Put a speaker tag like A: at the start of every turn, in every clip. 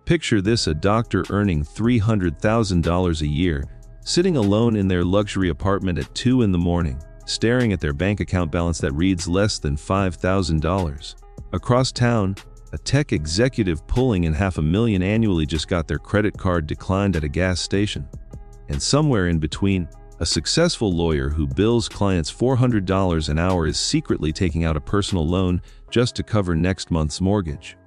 A: Picture this: a doctor earning $300,000 a year, sitting alone in their luxury apartment at 2 in the morning, staring at their bank account balance that reads less than $5,000. Across town, a tech executive pulling in $500,000 annually just got their credit card declined at a gas station. And somewhere in between, a successful lawyer who bills clients $400 an hour is secretly taking out a personal loan just to cover next month's mortgage.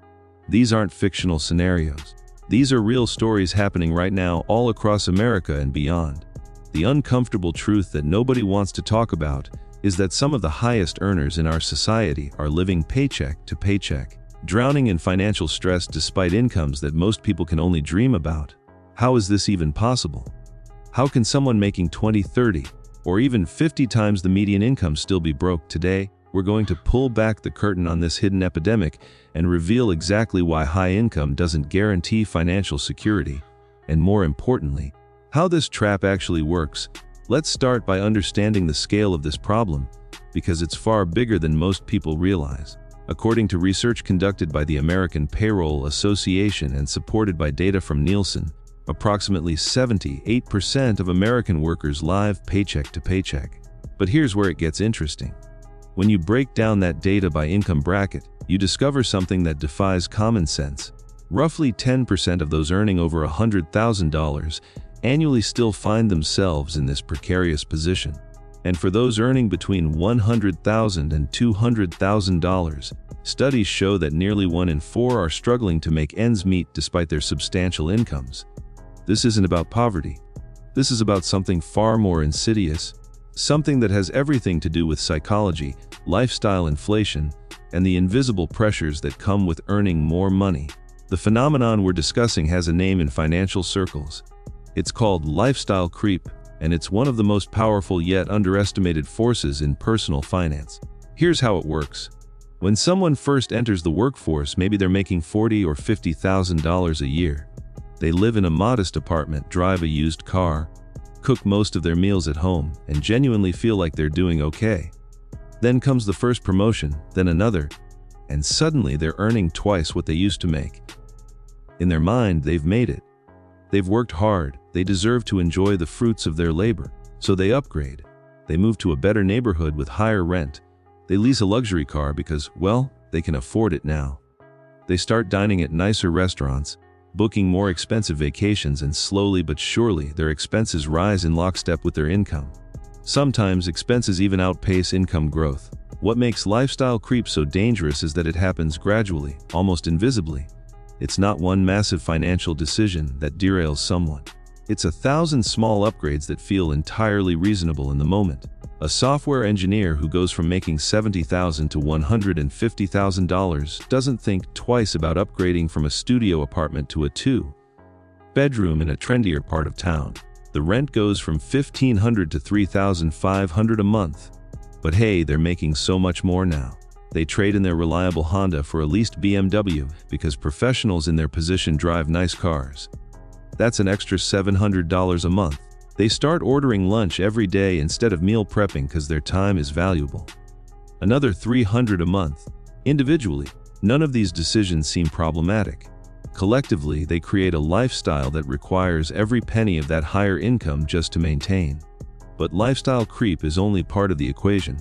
A: These aren't fictional scenarios. These are real stories happening right now all across America and beyond. The uncomfortable truth that nobody wants to talk about is that some of the highest earners in our society are living paycheck to paycheck, drowning in financial stress despite incomes that most people can only dream about. How is this even possible? How can someone making 20, 30, or even 50 times the median income still be broke? Today, we're going to pull back the curtain on this hidden epidemic and reveal exactly why high income doesn't guarantee financial security, and more importantly, how this trap actually works. Let's start by understanding the scale of this problem, because it's far bigger than most people realize. According to research conducted by the American Payroll Association and supported by data from Nielsen, approximately 78% of American workers live paycheck to paycheck. But here's where it gets interesting. When you break down that data by income bracket, you discover something that defies common sense. Roughly 10% of those earning over $100,000 annually still find themselves in this precarious position. And for those earning between $100,000 and $200,000, studies show that nearly 1 in 4 are struggling to make ends meet despite their substantial incomes. This isn't about poverty. This is about something far more insidious, something that has everything to do with psychology, lifestyle inflation, and the invisible pressures that come with earning more money. The phenomenon we're discussing has a name in financial circles. It's called lifestyle creep, and it's one of the most powerful yet underestimated forces in personal finance. Here's how it works. When someone first enters the workforce, maybe they're making $40,000 or $50,000 a year. They live in a modest apartment, drive a used car, cook most of their meals at home, and genuinely feel like they're doing okay. Then comes the first promotion, then another, and suddenly they're earning twice what they used to make. In their mind, they've made it. They've worked hard, they deserve to enjoy the fruits of their labor. So they upgrade. They move to a better neighborhood with higher rent. They lease a luxury car because, well, they can afford it now. They start dining at nicer restaurants, booking more expensive vacations, and slowly but surely their expenses rise in lockstep with their income. Sometimes expenses even outpace income growth. What makes lifestyle creep so dangerous is that it happens gradually, almost invisibly. It's not one massive financial decision that derails someone. It's 1,000 small upgrades that feel entirely reasonable in the moment. A software engineer who goes from making $70,000 to $150,000 doesn't think twice about upgrading from a studio apartment to a 2-bedroom in a trendier part of town. The rent goes from $1,500 to $3,500 a month. But hey, they're making so much more now. They trade in their reliable Honda for a leased BMW because professionals in their position drive nice cars. That's an extra $700 a month. They start ordering lunch every day instead of meal prepping because their time is valuable. Another $300 a month. Individually, none of these decisions seem problematic. Collectively, they create a lifestyle that requires every penny of that higher income just to maintain. But lifestyle creep is only part of the equation.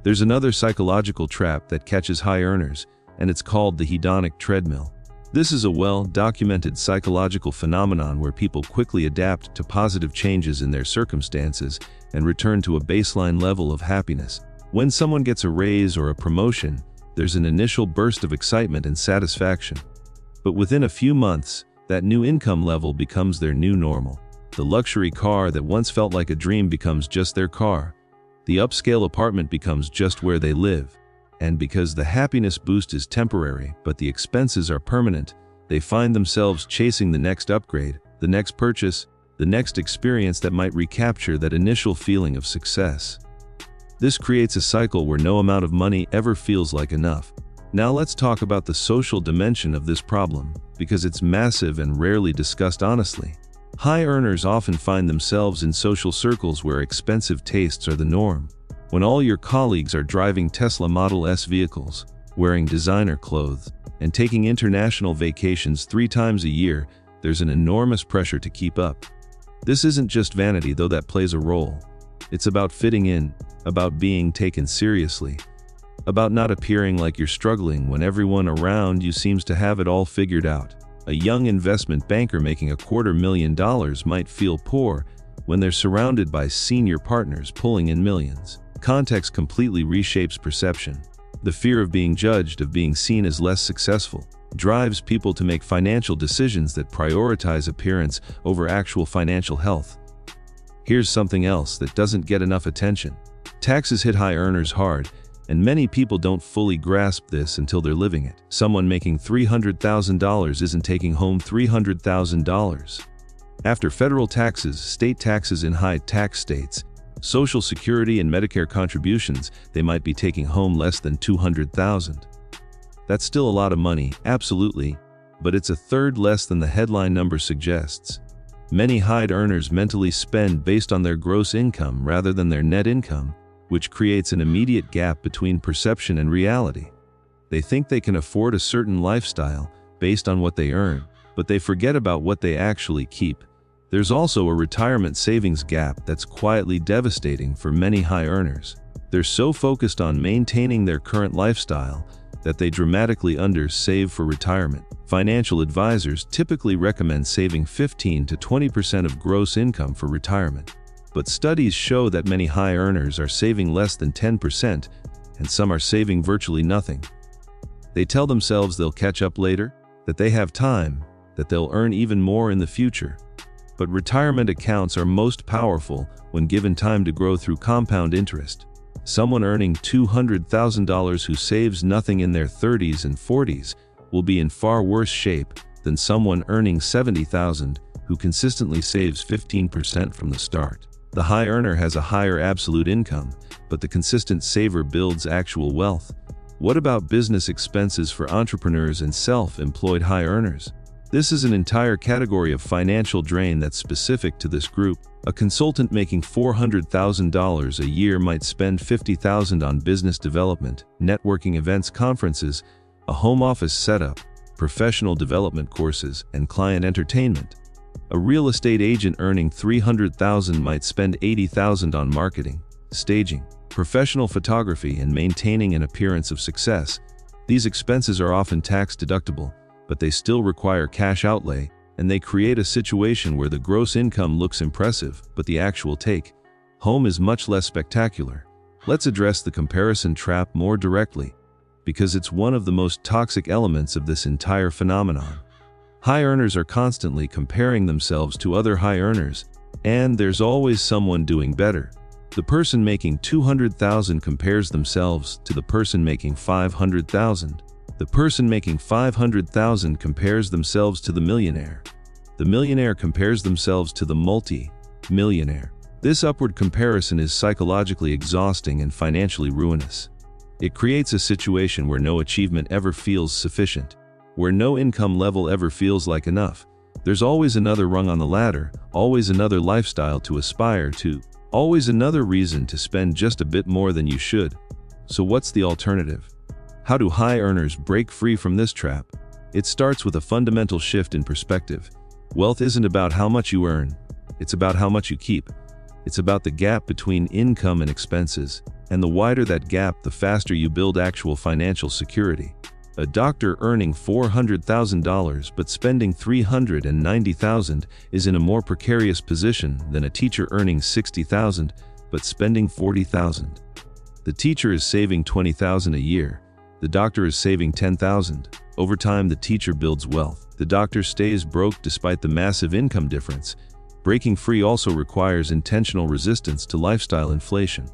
A: There's another psychological trap that catches high earners, and it's called the hedonic treadmill. This is a well-documented psychological phenomenon where people quickly adapt to positive changes in their circumstances and return to a baseline level of happiness. When someone gets a raise or a promotion, there's an initial burst of excitement and satisfaction. But within a few months, that new income level becomes their new normal. The luxury car that once felt like a dream becomes just their car. The upscale apartment becomes just where they live. And because the happiness boost is temporary, but the expenses are permanent, they find themselves chasing the next upgrade, the next purchase, the next experience that might recapture that initial feeling of success. This creates a cycle where no amount of money ever feels like enough. Now let's talk about the social dimension of this problem, because it's massive and rarely discussed honestly. High earners often find themselves in social circles where expensive tastes are the norm. When all your colleagues are driving Tesla Model S vehicles, wearing designer clothes, and taking international vacations 3 times a year, there's an enormous pressure to keep up. This isn't just vanity, though that plays a role. It's about fitting in, about being taken seriously, about not appearing like you're struggling when everyone around you seems to have it all figured out. A young investment banker making $250,000 might feel poor when they're surrounded by senior partners pulling in millions. Context completely reshapes perception. The fear of being judged, of being seen as less successful, drives people to make financial decisions that prioritize appearance over actual financial health. Here's something else that doesn't get enough attention. Taxes hit high earners hard, and many people don't fully grasp this until they're living it. Someone making $300,000 isn't taking home $300,000. After federal taxes, state taxes in high-tax states, Social Security and Medicare contributions, they might be taking home less than $200,000. That's still a lot of money, absolutely, but it's a third less than the headline number suggests. Many high earners mentally spend based on their gross income rather than their net income, which creates an immediate gap between perception and reality. They think they can afford a certain lifestyle based on what they earn, but they forget about what they actually keep. There's also a retirement savings gap that's quietly devastating for many high earners. They're so focused on maintaining their current lifestyle that they dramatically undersave for retirement. Financial advisors typically recommend saving 15 to 20% of gross income for retirement. But studies show that many high earners are saving less than 10%, and some are saving virtually nothing. They tell themselves they'll catch up later, that they have time, that they'll earn even more in the future. But retirement accounts are most powerful when given time to grow through compound interest. Someone earning $200,000 who saves nothing in their 30s and 40s will be in far worse shape than someone earning $70,000 who consistently saves 15% from the start. The high earner has a higher absolute income, but the consistent saver builds actual wealth. What about business expenses for entrepreneurs and self-employed high earners? This is an entire category of financial drain that's specific to this group. A consultant making $400,000 a year might spend $50,000 on business development, networking events, conferences, a home office setup, professional development courses, and client entertainment. A real estate agent earning $300,000 might spend $80,000 on marketing, staging, professional photography, and maintaining an appearance of success. These expenses are often tax deductible, but they still require cash outlay, and they create a situation where the gross income looks impressive, but the actual take-home is much less spectacular. Let's address the comparison trap more directly, because it's one of the most toxic elements of this entire phenomenon. High earners are constantly comparing themselves to other high earners, and there's always someone doing better. The person making $200,000 compares themselves to the person making $500,000. The person making $500,000 compares themselves to the millionaire. The millionaire compares themselves to the multi-millionaire. This upward comparison is psychologically exhausting and financially ruinous. It creates a situation where no achievement ever feels sufficient, where no income level ever feels like enough. There's always another rung on the ladder, always another lifestyle to aspire to, always another reason to spend just a bit more than you should. So what's the alternative? How do high earners break free from this trap? It starts with a fundamental shift in perspective. Wealth isn't about how much you earn, it's about how much you keep. It's about the gap between income and expenses, and the wider that gap, the faster you build actual financial security. A doctor earning $400,000 but spending $390,000 is in a more precarious position than a teacher earning $60,000 but spending $40,000. The teacher is saving $20,000 a year. The doctor is saving $10,000. Over time, the teacher builds wealth. The doctor stays broke despite the massive income difference. Breaking free also requires intentional resistance to lifestyle inflation.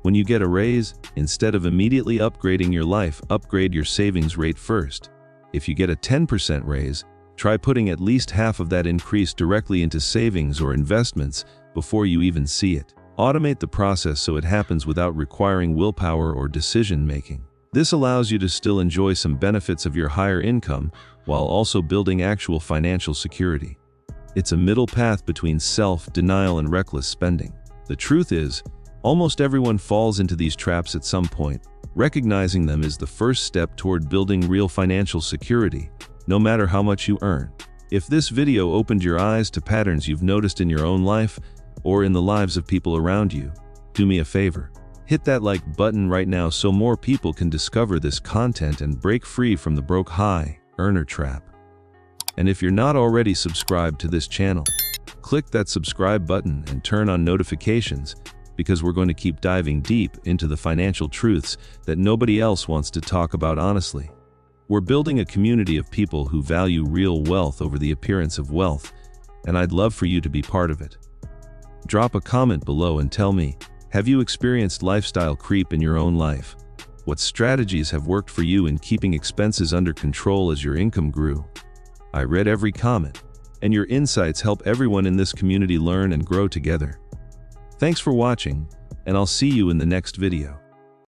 A: When you get a raise, instead of immediately upgrading your life, upgrade your savings rate first. If you get a 10% raise, try putting at least half of that increase directly into savings or investments before you even see it. Automate the process so it happens without requiring willpower or decision-making. This allows you to still enjoy some benefits of your higher income while also building actual financial security. It's a middle path between self-denial and reckless spending. The truth is, Almost everyone falls into these traps at some point. Recognizing them is the first step toward building real financial security, no matter how much you earn. If this video opened your eyes to patterns you've noticed in your own life or in the lives of people around you, do me a favor. Hit that like button right now so more people can discover this content and break free from the broke high earner trap. And if you're not already subscribed to this channel, click that subscribe button and turn on notifications, because we're going to keep diving deep into the financial truths that nobody else wants to talk about honestly. We're building a community of people who value real wealth over the appearance of wealth, and I'd love for you to be part of it. Drop a comment below and tell me, have you experienced lifestyle creep in your own life? What strategies have worked for you in keeping expenses under control as your income grew? I read every comment, and your insights help everyone in this community learn and grow together. Thanks for watching, and I'll see you in the next video.